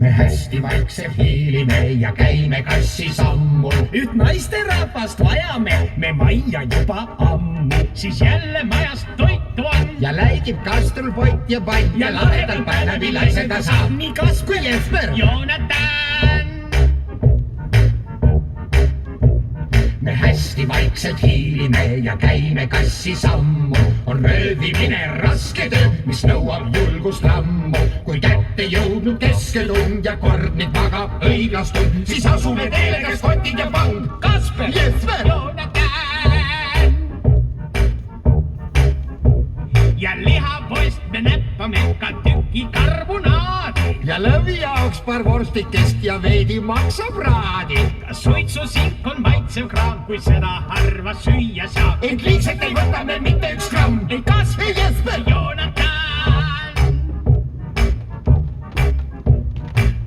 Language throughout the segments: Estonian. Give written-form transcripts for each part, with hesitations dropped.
me hästi vaikselt hiilime ja käime kassi sammu. Üht naisterahvast vajame me majja juba ammu. Siis jälle majast toitu on ja läigib kastrul pott ja pann ja lahedal päevi laiseda saab. nii Kaspar kui Jesper. Joonatan. me hästi vaikselt hiilime ja käime kassi sammu. on röövimine raske töö, mis nõuab julgust ammu. kui kätte jõudnud keskelund ja kord nüüd magab õiglastund, siis asume teele, kes kotid ja pang. Kaspar Jesper. Joonatan. ja lihapoest me näppame ka tüki karbonaadi. ja lõvi jaoks paar vorstikest ja veidi maksapraadi. kas suitsusink on maitsev kraam, kui seda harva süüa saab? ent liigselt ei võta me mitte üks gramm. ei Kaspar, ei Jesper. Joonatan.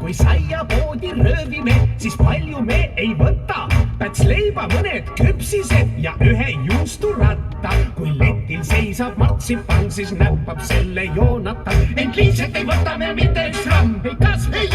kui saiapoodi röövime, siis palju me ei võta. Päts leiba, mõned küpsised ja ühe juusturatta. kui letil seisab martsipan, siis näppab selle Joonatan. ent liigselt ei võta me mitte üks gramm. ei Kaspar,